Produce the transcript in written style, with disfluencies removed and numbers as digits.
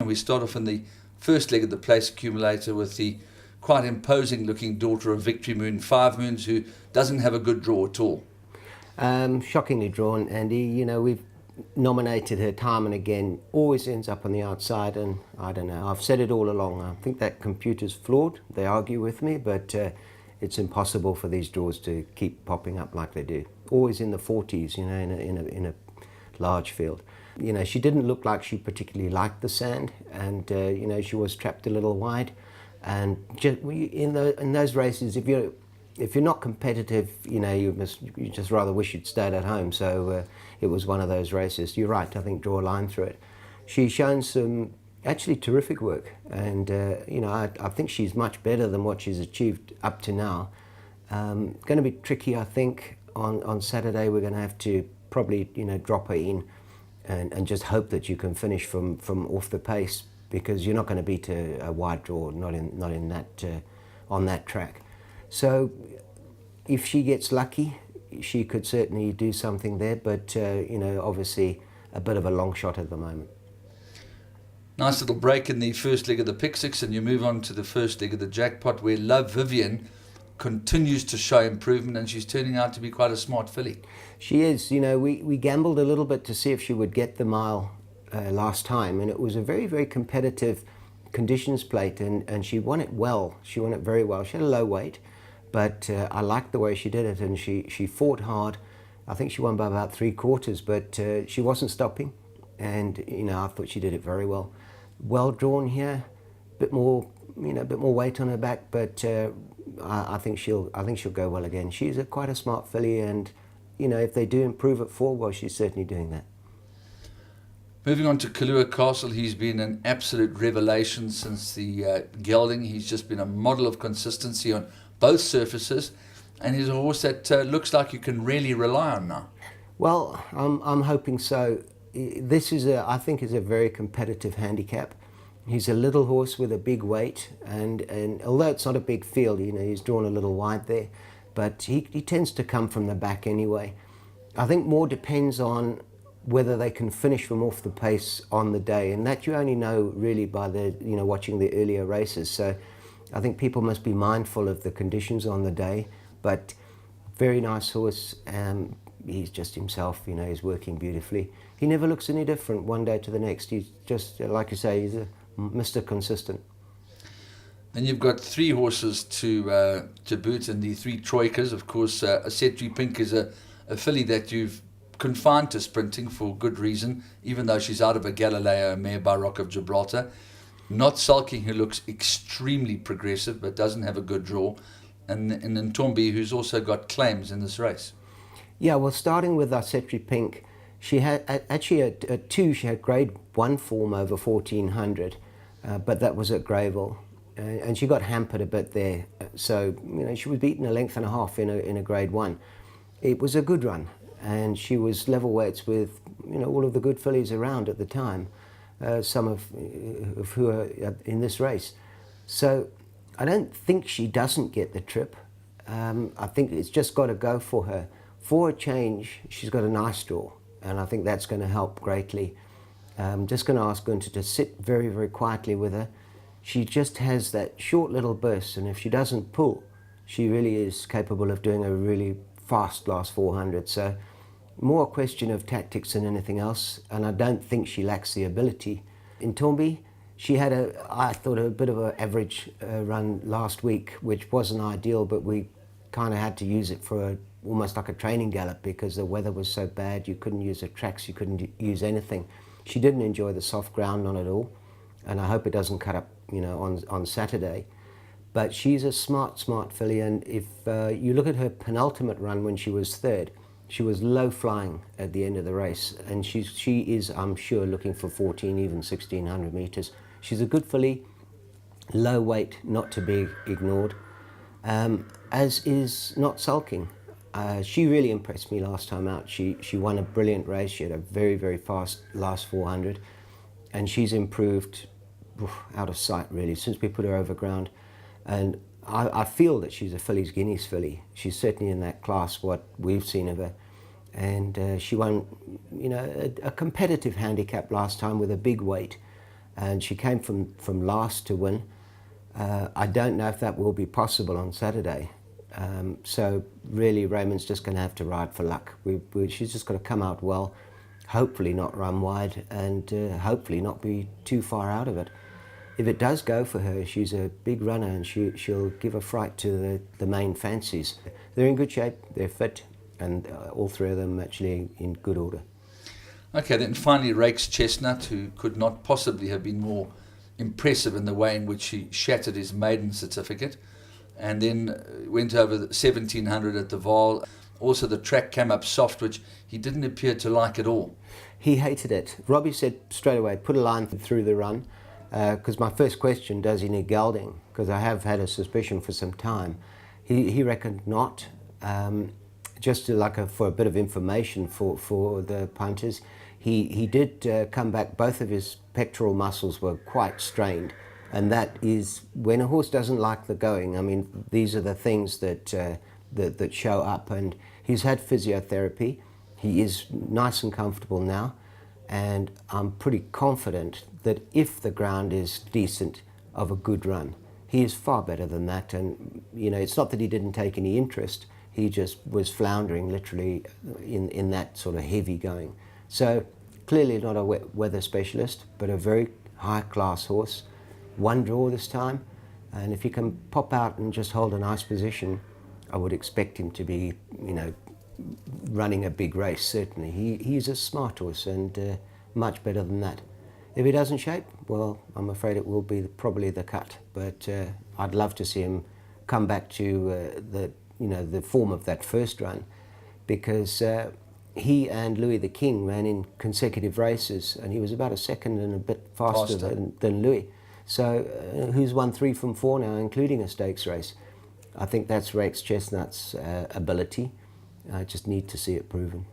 And we start off in the first leg of the place accumulator with the quite imposing looking daughter of Victory Moon, 5 Moons, who doesn't have a good draw at all. Shockingly drawn, Andy. You know, we've nominated her time and again, always ends up on the outside, and I don't know, I've said it all along, I think that computer's flawed. They argue with me, but it's impossible for these draws to keep popping up like they do. Always in the 40s, you know, in a large field. You know, she didn't look like she particularly liked the sand, and you know, she was trapped a little wide. And just, in those races, if you're not competitive, you know, you just rather wish you'd stayed at home. So it was one of those races. You're right, I think, draw a line through it. She's shown some actually terrific work, and you know, I think she's much better than what she's achieved up to now. Going to be tricky, I think. On Saturday, we're going to have to probably, you know, drop her in and just hope that you can finish from off the pace, because you're not going to beat a wide draw, not in that on that track. So if she gets lucky, she could certainly do something there, but you know, obviously a bit of a long shot at the moment. Nice little break in the first leg of the Pick Six, and you move on to the first leg of the Jackpot, where Love Vivian continues to show improvement, and she's turning out to be quite a smart filly. She is. You know, we gambled a little bit to see if she would get the mile last time, and it was a very, very competitive conditions plate, and she won it well. She won it very well. She had a low weight, but I liked the way she did it, and she fought hard. I think she won by about 3/4, but she wasn't stopping, and you know, I thought she did it very well. Well drawn here, bit more, you know, a bit more weight on her back, but I think she'll go well again. She's quite a smart filly, and you know, if they do improve at 4, well, she's certainly doing that. Moving on to Kahlua Castle, he's been an absolute revelation since the gelding. He's just been a model of consistency on both surfaces, and he's a horse that looks like you can really rely on now. Well, I'm hoping so. This is I think is a very competitive handicap. He's a little horse with a big weight, and although it's not a big field, you know, he's drawn a little wide there, but he tends to come from the back anyway. I think more depends on whether they can finish from off the pace on the day, and that you only know really by watching the earlier races. So I think people must be mindful of the conditions on the day, but very nice horse. He's just himself, you know, he's working beautifully. He never looks any different one day to the next. He's just, like you say, he's a Mr. Consistent. Then you've got 3 horses to boot, and the 3 troikas. Of course, Asetri Pink is a filly that you've confined to sprinting for good reason, even though she's out of a Galileo mare by Rock of Gibraltar. Not Sulking, who looks extremely progressive but doesn't have a good draw, and Ntombi, who's also got claims in this race. Yeah, well, starting with Asetri Pink, she had actually at 2 she had grade 1 form over 1400, but that was at Greyville, and she got hampered a bit there. So you know, she was beaten a length and a half in a grade 1. It was a good run, and she was level weights with, you know, all of the good fillies around at the time, some of who are in this race. So I don't think she doesn't get the trip. I think it's just got to go for her. For a change, she's got a nice draw, and I think that's going to help greatly. I'm just going to ask Gunter to sit very, very quietly with her. She just has that short little burst, and if she doesn't pull, she really is capable of doing a really fast last 400. So more a question of tactics than anything else, and I don't think she lacks the ability. In Ntombi, she had I thought, a bit of an average run last week, which wasn't ideal, but we kind of had to use it for almost like a training gallop, because the weather was so bad. You couldn't use the tracks, you couldn't use anything. She didn't enjoy the soft ground on it all, and I hope it doesn't cut up, you know, on Saturday. But she's a smart filly, and if you look at her penultimate run when she was 3rd, she was low flying at the end of the race, and she is, I'm sure, looking for 14, even 1600 metres. She's a good filly, low weight, not to be ignored, as is Not Sulking. She really impressed me last time out. She won a brilliant race. She had a very, very fast last 400, and she's improved out of sight really since we put her over ground. And I feel that she's a filly's guineas filly. She's certainly in that class, what we've seen of her. And she won, you know, a competitive handicap last time with a big weight. and she came from last to win. I don't know if that will be possible on Saturday. So really Raymond's just going to have to ride for luck. She's just got to come out well, hopefully not run wide, and hopefully not be too far out of it. If it does go for her, she's a big runner, and she'll give a fright to the main fancies. They're in good shape, they're fit, and all three of them actually in good order. Okay, then finally Rake's Chestnut, who could not possibly have been more impressive in the way in which he shattered his maiden certificate, and then went over the 1700 at the Vaal. Also the track came up soft, which he didn't appear to like at all. He hated it. Robbie said straight away, put a line through the run, because my first question, does he need gelding? Because I have had a suspicion for some time. He reckoned not. Just for a bit of information for the punters, he did come back. Both of his pectoral muscles were quite strained, and that is when a horse doesn't like the going. I mean, these are the things that show up. And he's had physiotherapy. He is nice and comfortable now, and I'm pretty confident that if the ground is decent, of a good run. He is far better than that, and it's not that he didn't take any interest. He just was floundering literally in that sort of heavy going. So clearly not a weather specialist, but a very high-class horse. One draw this time, and if he can pop out and just hold a nice position, I would expect him to be, running a big race, certainly. He's a smart horse, and much better than that. If he doesn't shape, well, I'm afraid it will be probably the cut. But I'd love to see him come back to the form of that first run, because he and Louis the King ran in consecutive races, and he was about a second and a bit faster. Than Louis. So who's won 3 from 4 now, including a stakes race? I think that's Rake's Chestnut's ability. I just need to see it proven.